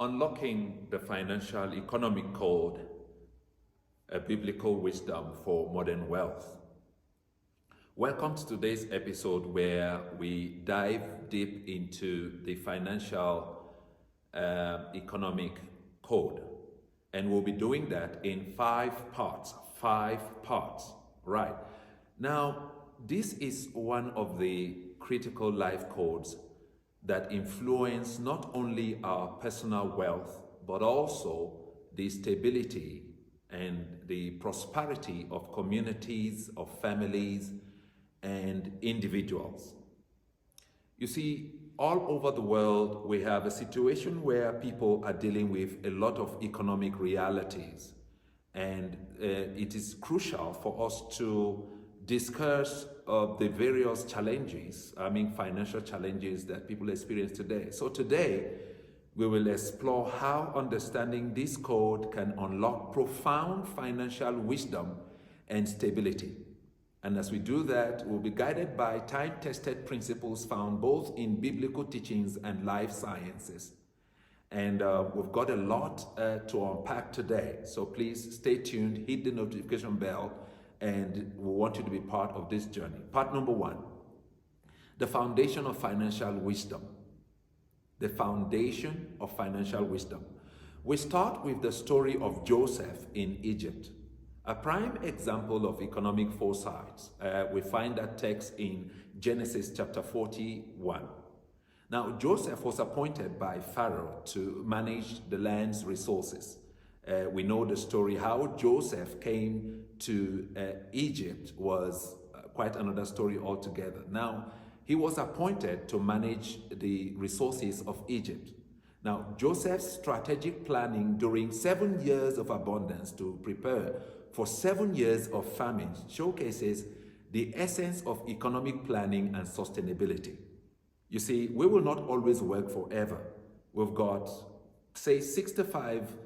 Unlocking the Financial Economic Code, a Biblical Wisdom for Modern Wealth. Welcome to today's episode where we dive deep into the Financial Economic Code. And we'll be doing that in 5 parts. 5 parts. Right. Now, this is one of the critical life codes that influence not only our personal wealth, but also the stability and the prosperity of communities, of families, and individuals. You see, all over the world, we have a situation where people are dealing with a lot of economic realities. And it is crucial for us to discuss the various challenges, financial challenges that people experience today. So today, we will explore how understanding this code can unlock profound financial wisdom and stability. And as we do that, we'll be guided by time-tested principles found both in biblical teachings and life sciences. And we've got a lot to unpack today. So please stay tuned, hit the notification bell, and we want you to be part of this journey. Part number 1, the foundation of financial wisdom. The foundation of financial wisdom. We start with the story of Joseph in Egypt. A prime example of economic foresight. We find that text in Genesis chapter 41. Now, Joseph was appointed by Pharaoh to manage the land's resources. We know the story. How Joseph came to Egypt was quite another story altogether. Now, he was appointed to manage the resources of Egypt. Now, Joseph's strategic planning during 7 years of abundance to prepare for 7 years of famine showcases the essence of economic planning and sustainability. You see, we will not always work forever. We've got, say, 65.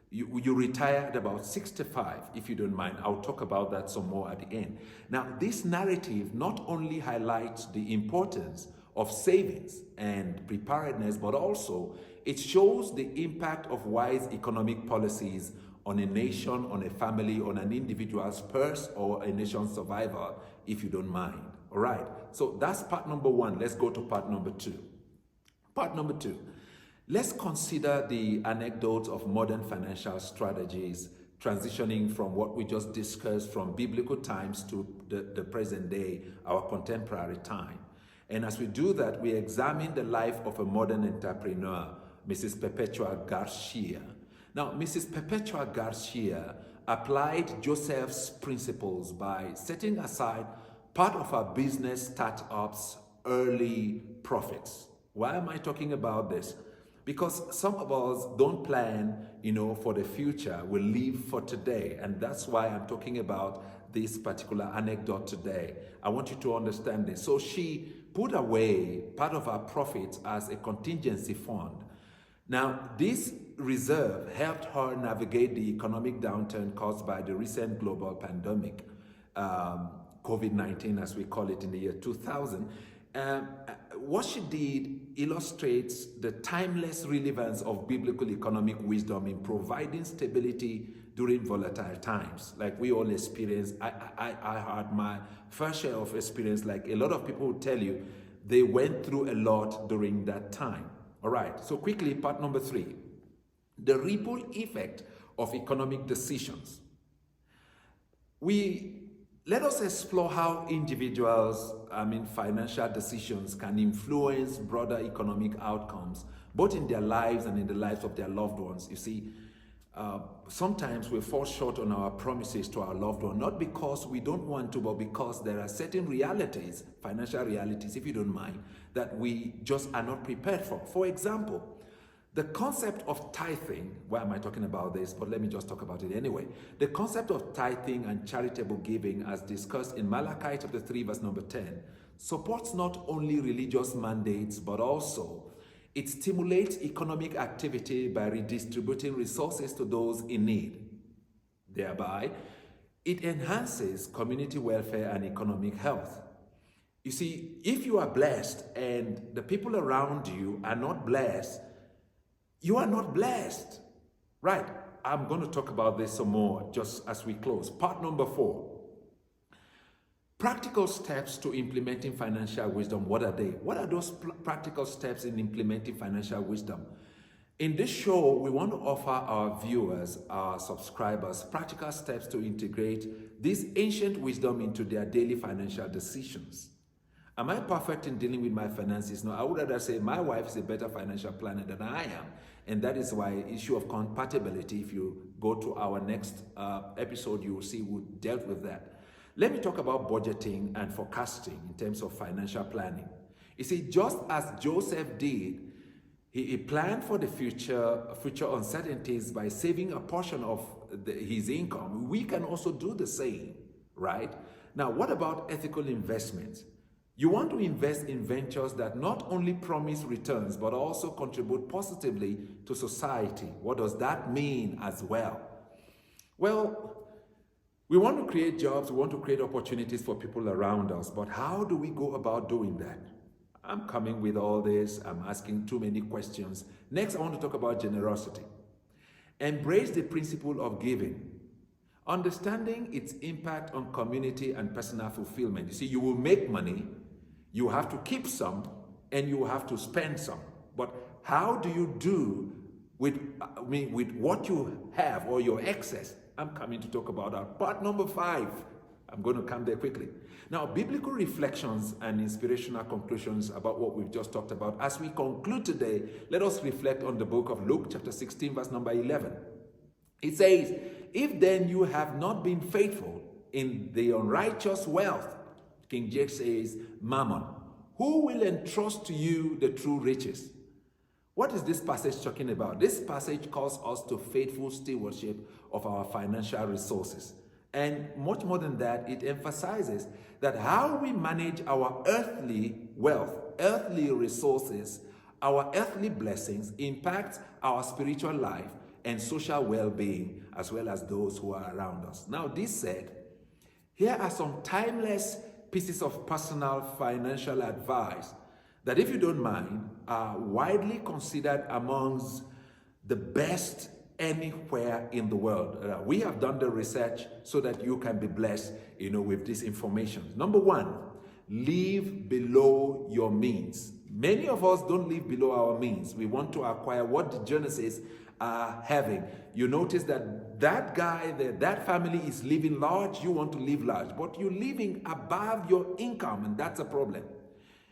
You retire at about 65, if you don't mind. I'll talk about that some more at the end. Now, this narrative not only highlights the importance of savings and preparedness, but also it shows the impact of wise economic policies on a nation, on a family, on an individual's purse, or a nation's survival, if you don't mind. All right, so that's part number 1. Let's go to part number 2. Part number 2. Let's consider the anecdotes of modern financial strategies transitioning from what we just discussed from biblical times to the present day, our contemporary time. And as we do that, we examine the life of a modern entrepreneur, Mrs. Perpetua Garcia. Now, Mrs. Perpetua Garcia applied Joseph's principles by setting aside part of her business startup's early profits. Why am I talking about this? Because some of us don't plan, for the future. We live for today. And that's why I'm talking about this particular anecdote today. I want you to understand this. So she put away part of her profits as a contingency fund. Now, this reserve helped her navigate the economic downturn caused by the recent global pandemic, COVID-19, as we call it, in the year 2000. What she did illustrates the timeless relevance of biblical economic wisdom in providing stability during volatile times. Like we all experience, I had my fair share of experience, like a lot of people will tell you, they went through a lot during that time. All right, so quickly, part number 3, the ripple effect of economic decisions. Let us explore how individuals, financial decisions can influence broader economic outcomes, both in their lives and in the lives of their loved ones. You see, sometimes we fall short on our promises to our loved one, not because we don't want to, but because there are certain realities, financial realities, if you don't mind, that we just are not prepared for. For example, the concept of tithing, why am I talking about this? But let me just talk about it anyway. The concept of tithing and charitable giving, as discussed in Malachi chapter 3, verse number 10, supports not only religious mandates, but also it stimulates economic activity by redistributing resources to those in need. Thereby, it enhances community welfare and economic health. You see, if you are blessed and the people around you are not blessed, you are not blessed. Right. I'm going to talk about this some more just as we close. Part number 4. Practical steps to implementing financial wisdom. What are they? What are those practical steps in implementing financial wisdom? In this show, we want to offer our viewers, our subscribers, practical steps to integrate this ancient wisdom into their daily financial decisions. Am I perfect in dealing with my finances? No, I would rather say my wife is a better financial planner than I am. And that is why issue of compatibility, if you go to our next episode, you will see we dealt with that. Let me talk about budgeting and forecasting in terms of financial planning. You see, just as Joseph did, he planned for the future uncertainties by saving a portion of his income. We can also do the same, right? Now, what about ethical investments? You want to invest in ventures that not only promise returns, but also contribute positively to society. What does that mean as well? Well, we want to create jobs, we want to create opportunities for people around us, but how do we go about doing that? I'm coming with all this, I'm asking too many questions. Next, I want to talk about generosity. Embrace the principle of giving, understanding its impact on community and personal fulfillment. You see, you will make money, you have to keep some, and you have to spend some. But how do you do with what you have or your excess? I'm coming to talk about that. Part number 5. I'm going to come there quickly. Now, biblical reflections and inspirational conclusions about what we've just talked about. As we conclude today, let us reflect on the book of Luke, chapter 16, verse number 11. It says, if then you have not been faithful in the unrighteous wealth, King James says, mammon, who will entrust to you the true riches? What is this passage talking about? This passage calls us to faithful stewardship of our financial resources. And much more than that, it emphasizes that how we manage our earthly wealth, earthly resources, our earthly blessings impacts our spiritual life and social well-being, as well as those who are around us. Now, this said, here are some timeless pieces of personal financial advice that, if you don't mind, are widely considered amongst the best anywhere in the world. We have done the research so that you can be blessed, with this information. Number 1, live below your means. Many of us don't live below our means. We want to acquire what the Genesis are having. You notice that guy there, that family is living large, you want to live large, but you're living above your income, and that's a problem.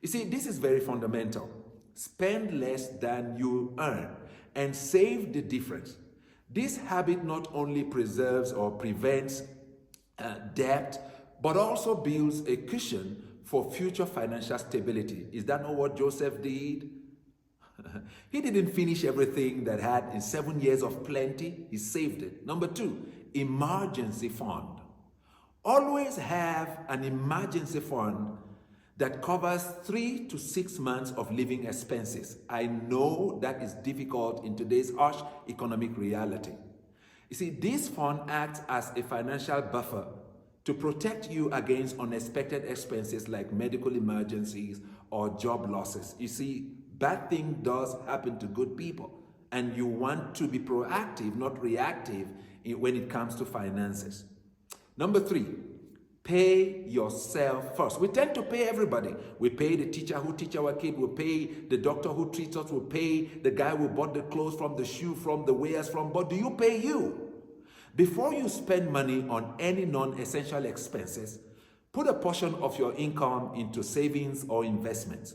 You see, this is very fundamental. Spend less than you earn and save the difference. This habit not only preserves or prevents debt, but also builds a cushion for future financial stability. Is that not what Joseph did? He didn't finish everything that had in 7 years of plenty. He saved it. Number 2, emergency fund. Always have an emergency fund that covers 3 to 6 months of living expenses. I know that is difficult in today's harsh economic reality. You see, this fund acts as a financial buffer to protect you against unexpected expenses like medical emergencies or job losses. You see, bad thing does happen to good people, and you want to be proactive, not reactive when it comes to finances. Number 3, pay yourself first. We tend to pay everybody. We pay the teacher who teach our kid. We pay the doctor who treats us. We pay the guy who bought the clothes from, the shoe from, the wares from. But do you pay you? Before you spend money on any non-essential expenses, put a portion of your income into savings or investments.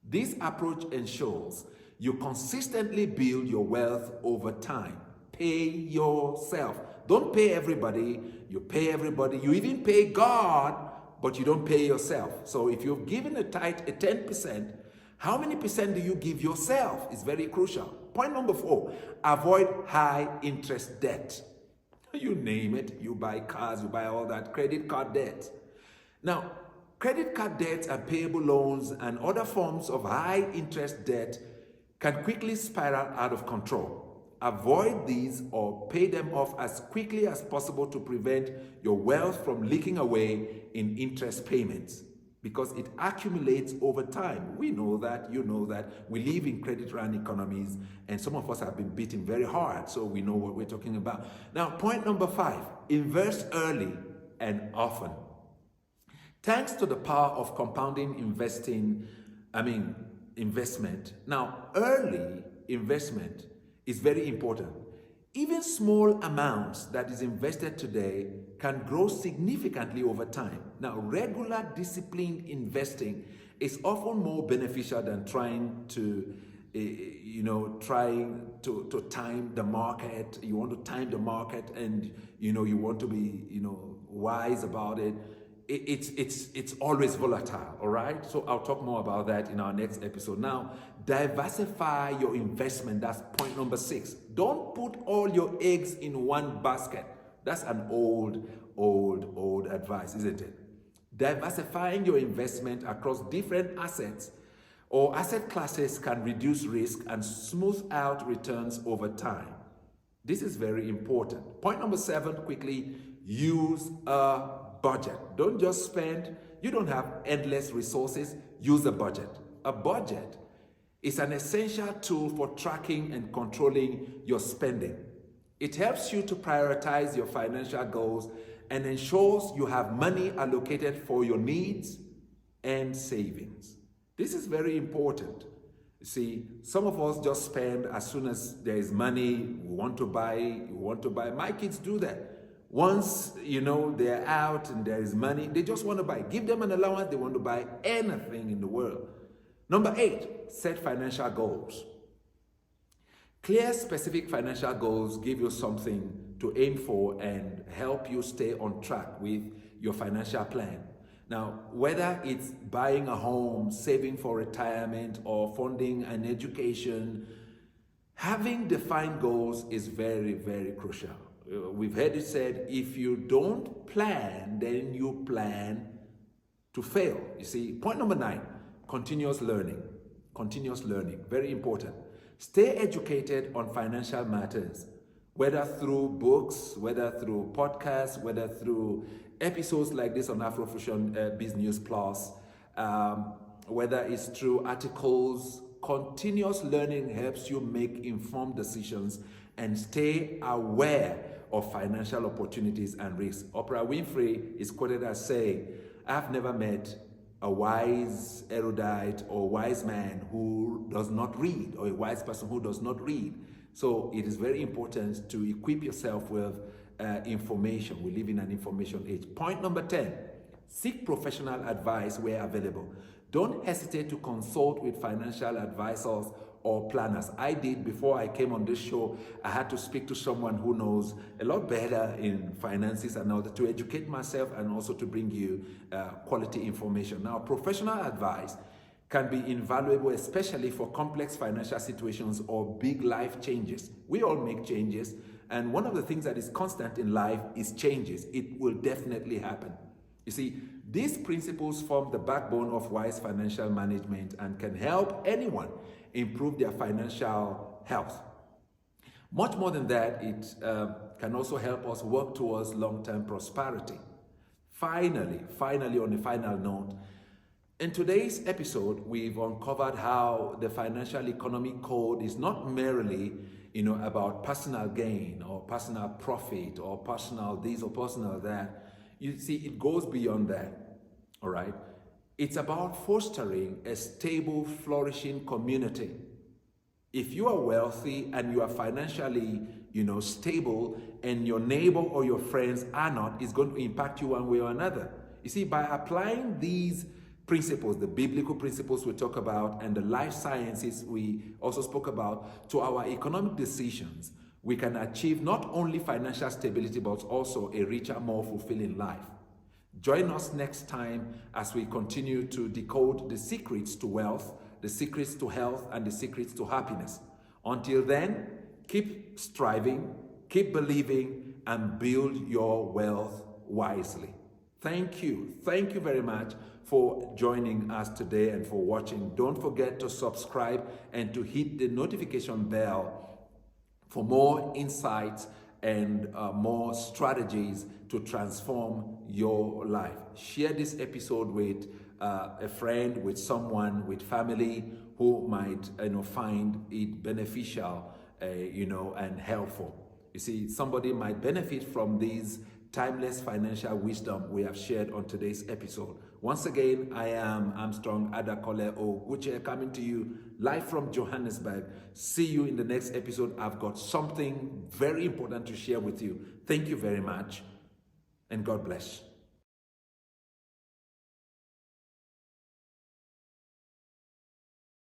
This approach ensures you consistently build your wealth over time. Pay yourself. Don't pay everybody. You pay everybody. You even pay God, but you don't pay yourself. So if you've given a tithe, a 10%, how many percent do you give yourself? It's very crucial. Point number 4, avoid high interest debt. You name it. You buy cars, you buy all that. Credit card debt. Now, credit card debts and payable loans and other forms of high interest debt can quickly spiral out of control. Avoid these or pay them off as quickly as possible to prevent your wealth from leaking away in interest payments. because it accumulates over time. We know that, you know that. We live in credit-run economies, and some of us have been beaten very hard, so we know what we're talking about. Now, point number 5, invest early and often. Thanks to the power of compounding investment. Now, early investment is very important. Even small amounts that is invested today can grow significantly over time. Now, regular disciplined investing is often more beneficial than trying to time the market. You want to time the market, and you want to be wise about it. It's always volatile, all right? So I'll talk more about that in our next episode. Now, diversify your investment. That's point number 6. Don't put all your eggs in one basket. That's an old advice, isn't it? Diversifying your investment across different assets or asset classes can reduce risk and smooth out returns over time. This is very important. Point number 7, quickly, use a budget. Don't just spend. You don't have endless resources. Use a budget. A budget is an essential tool for tracking and controlling your spending. It helps you to prioritize your financial goals and ensures you have money allocated for your needs and savings. This is very important. You see, some of us just spend as soon as there is money. We want to buy. My kids do that. Once, they're out and there is money, they just want to buy. Give them an allowance, they want to buy anything in the world. Number 8, set financial goals. Clear, specific financial goals give you something to aim for and help you stay on track with your financial plan. Now, whether it's buying a home, saving for retirement, or funding an education, having defined goals is very, very crucial. We've heard it said, if you don't plan, then you plan to fail. You see, point number 9, continuous learning. Continuous learning, very important. Stay educated on financial matters, whether through books, whether through podcasts, whether through episodes like this on AfroFusion Biz News Plus, whether it's through articles. Continuous learning helps you make informed decisions and stay aware of financial opportunities and risks. Oprah Winfrey is quoted as saying, "I've never met a wise erudite or wise man who does not read, or a wise person who does not read." So it is very important to equip yourself with information. We live in an information age. Point number 10, seek professional advice where available. Don't hesitate to consult with financial advisors or planners. I did before I came on this show. I had to speak to someone who knows a lot better in finances and order to educate myself and also to bring you quality information. Now, professional advice can be invaluable, especially for complex financial situations or big life changes. We all make changes, and one of the things that is constant in life is changes. It will definitely happen. You see, these principles form the backbone of wise financial management and can help anyone improve their financial health. Much more than that, it can also help us work towards long-term prosperity. Finally, on a final note, in today's episode, we've uncovered how the financial economic code is not merely about personal gain or personal profit or personal this or personal that. You see, it goes beyond that, all right? It's about fostering a stable, flourishing community. If you are wealthy and you are financially, stable, and your neighbor or your friends are not, it's going to impact you one way or another. You see, by applying these principles, the biblical principles we talk about, and the life sciences we also spoke about, to our economic decisions, we can achieve not only financial stability, but also a richer, more fulfilling life. Join us next time as we continue to decode the secrets to wealth, the secrets to health, and the secrets to happiness. Until then, keep striving, keep believing, and build your wealth wisely. Thank you. Thank you very much for joining us today and for watching. Don't forget to subscribe and to hit the notification bell for more insights and more strategies to transform your life. Share this episode with a friend, with someone, with family who might find it beneficial, and helpful. You see, somebody might benefit from these timeless financial wisdom we have shared on today's episode. Once again, I am Armstrong Adakole Oguche, coming to you live from Johannesburg. See you in the next episode. I've got something very important to share with you. Thank you very much, and God bless.